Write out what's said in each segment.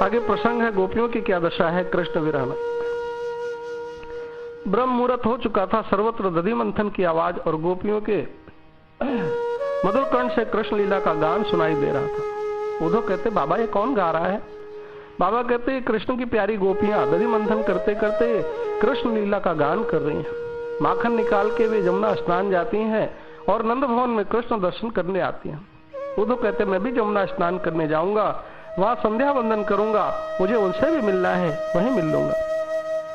आगे प्रसंग है गोपियों की क्या दशा है कृष्ण विरह में। ब्रह्म मुहूर्त हो चुका था, सर्वत्र दधि मंथन की आवाज और गोपियों के मधुर कंठ से कृष्ण लीला का गान सुनाई दे रहा था। उद्धव कहते बाबा ये कौन गा रहा है? बाबा कहते कृष्ण की प्यारी गोपियां दधि मंथन करते करते कृष्ण लीला का गान कर रही हैं। माखन निकाल के वे जमुना स्नान जाती हैं और नंद भवन में कृष्ण दर्शन करने आती हैं। उद्धव कहते मैं भी जमुना स्नान करने जाऊंगा, वहां संध्या वंदन करूंगा, मुझे उनसे भी मिलना है, वहीं मिल लूंगा।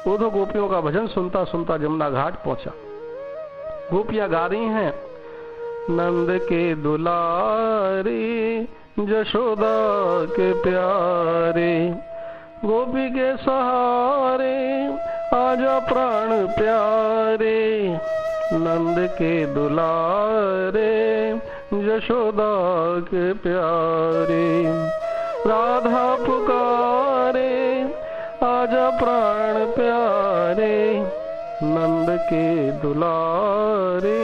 उद्धव गोपियों का भजन सुनता सुनता जमुना घाट पहुंचा। गोपियां गा रही हैं, नंद के दुलारे यशोदा के प्यारे, गोपी के सहारे आजा प्राण प्यारे, नंद के दुलारे यशोदा के प्यारे, राधा पुकारे आजा प्राण प्यारे, नंद के दुलारे।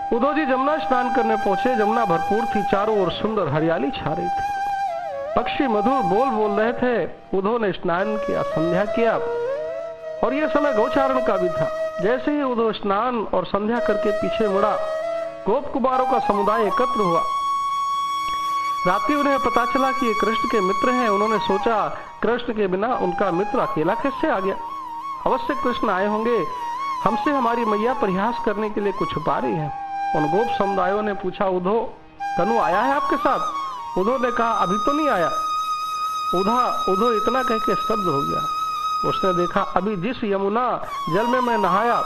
उद्धव जी जमुना स्नान करने पहुंचे। जमुना भरपूर थी, चारों ओर सुंदर हरियाली छा रही थी, पक्षी मधुर बोल बोल रहे थे। उद्धव ने स्नान किया, संध्या किया और यह समय गौचारण का भी था। जैसे ही उद्धव स्नान और संध्या करके पीछे मुड़ा, गोप कुमारों का समुदाय एकत्र हुआ। रात्रि उन्हें पता चला कि ये कृष्ण के मित्र हैं। उन्होंने सोचा कृष्ण के बिना उनका मित्र अकेला कैसे आ गया, अवश्य कृष्ण आए होंगे, हमसे हमारी मैया परिहास करने के लिए कुछ छुपा रही है। उन गोप समुदायों ने पूछा उद्धव कनु आया है आपके साथ? उद्धव ने कहा अभी तो नहीं आया। उद्धव इतना कह के स्तब्ध हो गया। उसने देखा अभी जिस यमुना जल में मैं नहाया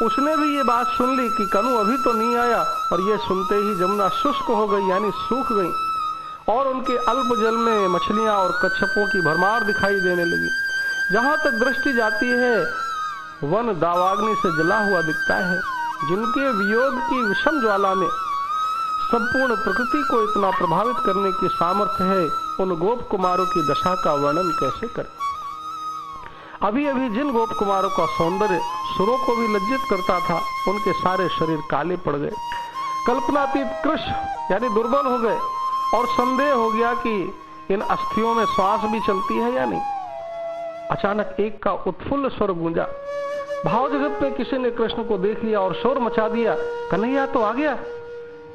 उसने भी ये बात सुन ली कि कनु अभी तो नहीं आया, और ये सुनते ही जमुना शुष्क हो गई यानी सूख गई और उनके अल्प जल में मछलियां और कच्छपों की भरमार दिखाई देने लगी। जहां तक दृष्टि जाती है वन दावाग्नि से जला हुआ दिखता है, जिनके वियोग की विषम ज्वाला में संपूर्ण प्रकृति को इतना प्रभावित करने की सामर्थ्य है, उन गोप कुमारों की दशा का वर्णन कैसे करें। अभी अभी जिन गोप कुमारों का सौंदर्य सुरों को भी लज्जित करता था, उनके सारे शरीर काले पड़ गए, कल्पनातीत कृष्ण यानी दुर्बल हो गए और संदेह हो गया कि इन अस्थियों में श्वास भी चलती है या नहीं। अचानक एक का उत्फुल्ल स्वर गूंजा। भाव जगत में किसी ने कृष्ण को देख लिया और शोर मचा दिया, कन्हैया तो आ गया।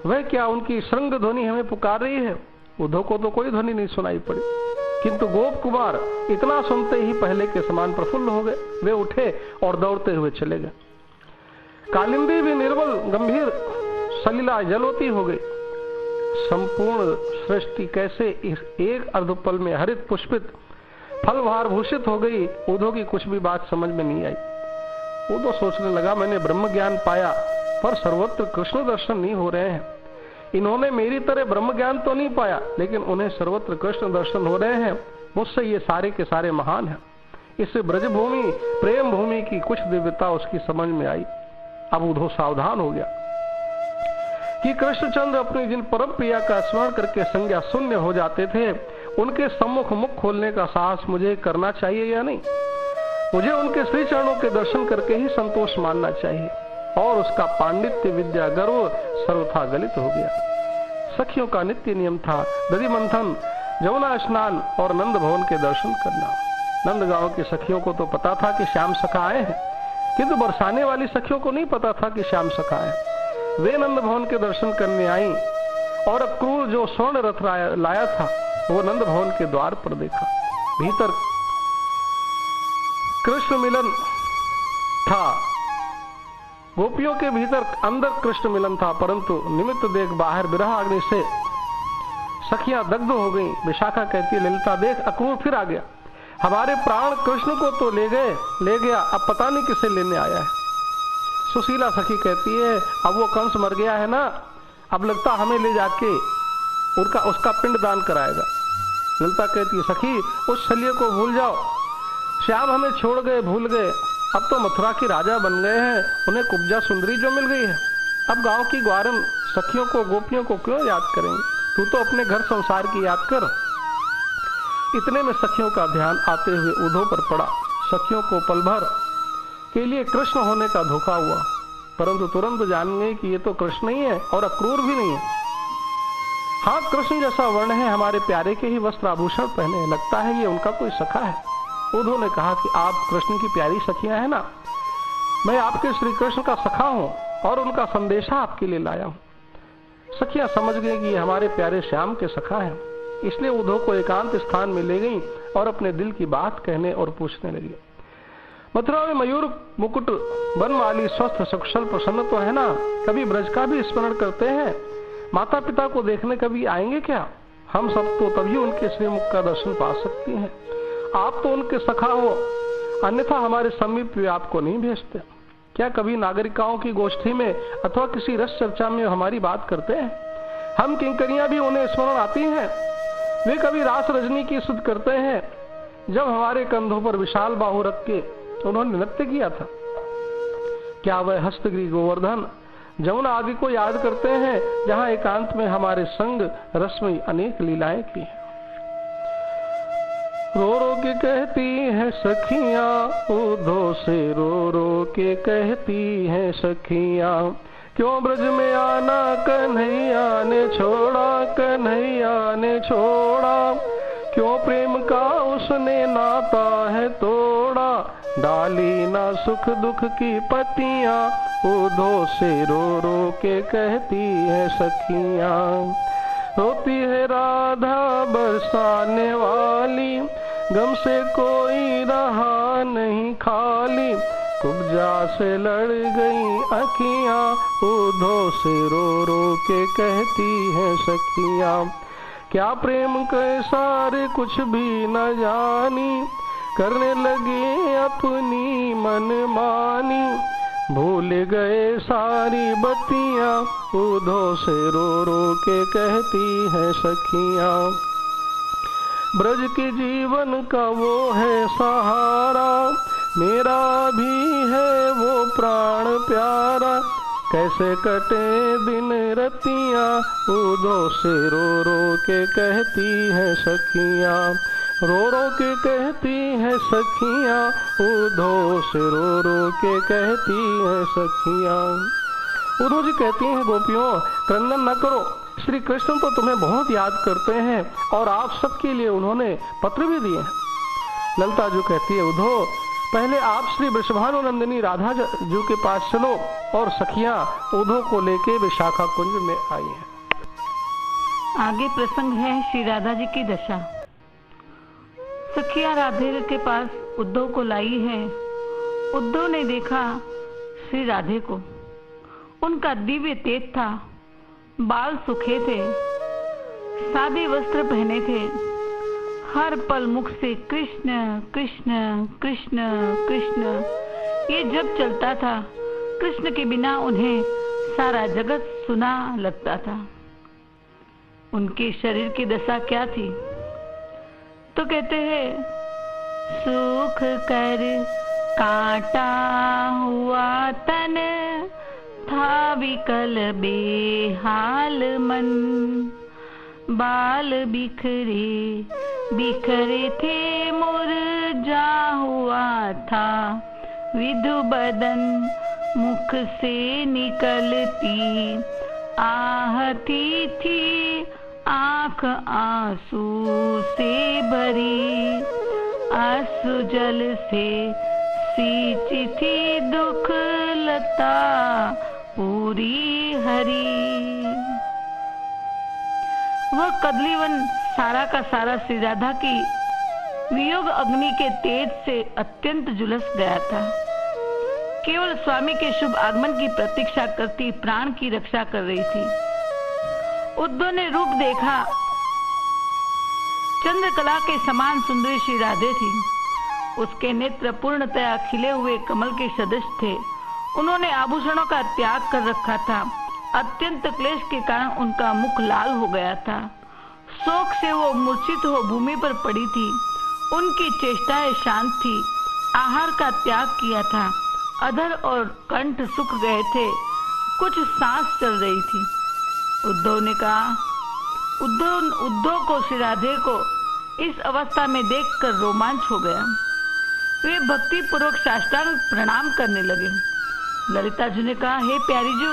वह क्या उनकी श्रृंग ध्वनि हमें पुकार रही है? उद्धव को तो कोई ध्वनि नहीं सुनाई पड़ी, किंतु गोप कुमार इतना सुनते ही पहले के समान प्रफुल्ल हो गए। वे उठे और दौड़ते हुए चले गए। कालिंदी भी निर्बल गंभीर सलिला जलवती हो गई। संपूर्ण सृष्टि कैसे इस एक अर्धपल में हरित पुष्पित फलभार भूषित हो गई, उद्धव की कुछ भी बात समझ में नहीं आई। उद्धव सोचने लगा मैंने ब्रह्म ज्ञान पाया पर सर्वत्र कृष्ण दर्शन नहीं हो रहे हैं। इन्होंने मेरी तरह ब्रह्म ज्ञान तो नहीं पाया, लेकिन उन्हें सर्वत्र कृष्ण दर्शन हो रहे हैं। मुझसे ये सारे के सारे महान हैं। इससे ब्रजभूमि प्रेम भूमि की कुछ दिव्यता उसकी समझ में आई। अब उद्धव सावधान हो गया कि कृष्णचंद्र अपनी जिन परम प्रिया का स्मरण करके संज्ञा शून्य हो जाते थे, उनके सम्मुख मुख खोलने का साहस मुझे करना चाहिए या नहीं। मुझे उनके श्री चरणों के दर्शन करके ही संतोष मानना चाहिए। और उसका पांडित्य विद्या गर्व सर्वथा गलित हो गया। सखियों का नित्य नियम था दधि मंथन, जमुना स्नान और नंद भवन के दर्शन करना। नंद गांव की सखियों को तो पता था कि श्याम सखा आए हैं, किंतु बरसाने वाली सखियों को नहीं पता था कि श्याम सखा आए। वे नंद भवन के दर्शन करने आई और अक्रूर जो स्वर्ण रथ लाया था वो नंद भवन के द्वार पर देखा। भीतर कृष्ण मिलन था, गोपियों के भीतर अंदर कृष्ण मिलन था, परंतु निमित्त देख बाहर विरह अग्नि से सखियां दग्ध हो गईं। विशाखा कहती ललिता देख अक्रूर फिर आ गया, हमारे प्राण कृष्ण को तो ले गया, अब पता नहीं किसे लेने आया है। सुशीला सखी कहती है अब वो कंस मर गया है ना, अब लगता हमें ले जाके उसका पिंड दान कराएगा। ललिता कहती है सखी उस छलिए को भूल जाओ, श्याम हमें छोड़ गए भूल गए, अब तो मथुरा के राजा बन गए हैं, उन्हें कुब्जा सुंदरी जो मिल गई है, अब गांव की ग्वारन सखियों को गोपियों को क्यों याद करेंगे, तू तो अपने घर संसार की याद कर। इतने में सखियों का ध्यान आते हुए उद्धव पर पड़ा। सखियों को पल भर के लिए कृष्ण होने का धोखा हुआ, परंतु तुरंत जान गए कि ये तो कृष्ण नहीं है और अक्रूर भी नहीं है। हाँ, कृष्ण जैसा वर्ण है, हमारे प्यारे के ही वस्त्र आभूषण पहने, लगता है ये उनका कोई सखा है। उद्धव ने कहा कि आप कृष्ण की प्यारी सखियां हैं ना, मैं आपके श्री कृष्ण का सखा हूं और उनका संदेशा आपके लिए लाया हूं। सखियां समझ गई कि ये हमारे प्यारे श्याम के सखा हैं, इसलिए उद्धव को एकांत स्थान में ले गई और अपने दिल की बात कहने और पूछने लगी। मथुरा में मयूर मुकुट बनमाली स्वस्थ सकुशल प्रसन्न तो है ना? कभी ब्रज का भी स्मरण करते हैं? माता पिता को देखने कभी आएंगे क्या? हम सब तो तभी उनके श्रीमुख का दर्शन पा सकती हैं। आप तो उनके सखा हो, अन्यथा हमारे समीप वे आपको नहीं भेजते। क्या कभी नागरिकाओं की गोष्ठी में अथवा किसी रस चर्चा में हमारी बात करते हैं? हम किंकरियां भी उन्हें स्मरण आती हैं? वे कभी रास रजनी की सुध करते हैं, जब हमारे कंधों पर विशाल बाहु रख के उन्होंने नृत्य किया था? क्या वह हस्तगिरी गोवर्धन जमुना आदि को याद करते हैं, जहां एकांत में हमारे संग रसमयी अनेक लीलाएं की हैं? रो रो के कहती है सखियां, उद्धव से रो रो के कहती है सखियां, क्यों ब्रज में आना कन्हैया ने छोड़ा, कन्हैया ने छोड़ा, क्यों प्रेम का उसने नाता है तोड़ा, डाली ना सुख दुख की पतियां, उद्धव से रो रो के कहती है सखियां। रोती है राधा बरसाने वाली, गम से कोई रहा नहीं खाली, कुब्जा से लड़ गई अखियां, उद्धव से रो रो के कहती है सखियां। क्या प्रेम के सारे कुछ भी न जानी, करने लगे अपनी मनमानी, भूल गए सारी बत्तियां, उद्धव से रो रो के कहती है सखियां। ब्रज के जीवन का वो है सहारा, मेरा भी है वो प्राण प्यारा, कैसे कटे दिन रतियां, उद्धव से रो रो के कहती है सखियां। रो रो के कहती है सखियां, उद्धव से रो रो के कहती है सखियां। उद्धव जी कहती हैं, गोपियों क्रंदन न करो, श्री कृष्ण तो तुम्हें बहुत याद करते हैं और आप सबके लिए उन्होंने पत्र भी दिए हैं। ललिता जी कहती है, उद्धव पहले आप श्री वृषभानुनंदिनी राधा जी के पास चलो, और सखियां उद्धव को लेके विशाखा कुंज में आई हैं। आगे प्रसंग है श्री राधा जी की दशा। सखियां राधे के पास उद्धव को लाई है। उद्धव ने देखा श्री राधे को, उनका दिव्य तेज था, बाल सूखे थे, सादे वस्त्र पहने थे, हर पल मुख से कृष्ण कृष्ण कृष्ण कृष्ण ये जब चलता था। कृष्ण के बिना उन्हें सारा जगत सुना लगता था। उनके शरीर की दशा क्या थी? तो कहते हैं, सूख कर काटा हुआ तन, था विकल बेहाल मन, बाल बिखरे बिखरे थे, मुरझा हुआ था विधु बदन, मुख से निकलती आहती थी, आंख आंसू से भरी, आंसू जल से सींची थी, दुख लता पूरी हरी। वह कदलीवन सारा का सारा श्री राधा की वियोग अग्नि के तेज से अत्यंत झुलस गया था। केवल स्वामी के शुभ आगमन की प्रतीक्षा करती प्राण की रक्षा कर रही थी। उद्धव ने रूप देखा, चंद्रकला के समान सुंदरी श्री राधे थी। उसके नेत्र पूर्णतया खिले हुए कमल के सदृश थे। उन्होंने आभूषणों का त्याग कर रखा था। अत्यंत क्लेश के कारण उनका मुख लाल हो गया था। शोक से वो मूर्छित हो भूमि पर पड़ी थी। उनकी चेष्टाएं शांत थी। आहार का त्याग किया था। अधर और कंठ सूख गए थे। कुछ सांस चल रही थी। उद्धव ने कहा, उद्धव को श्री राधे को इस अवस्था में देखकर रोमांच हो गया। वे भक्ति पूर्वक साष्टांग प्रणाम करने लगे। ललिता जी ने कहा, हे प्यारी जो,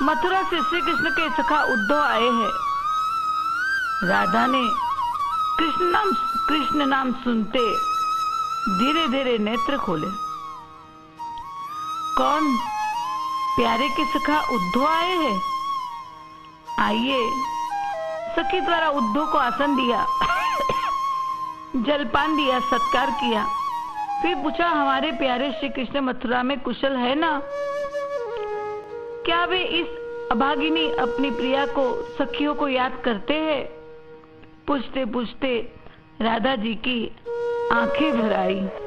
मथुरा से श्री कृष्ण के सखा उद्धव आए हैं। राधा ने कृष्ण नाम सुनते धीरे धीरे नेत्र खोले। कौन? प्यारे के सखा उद्धव आए हैं। आइए। सखी द्वारा उद्धव को आसन दिया, जलपान दिया, सत्कार किया। फिर पूछा, हमारे प्यारे श्री कृष्ण मथुरा में कुशल है ना? क्या वे इस अभागिनी अपनी प्रिया को, सखियों को याद करते हैं? पूछते पूछते राधा जी की आंखें भर आई।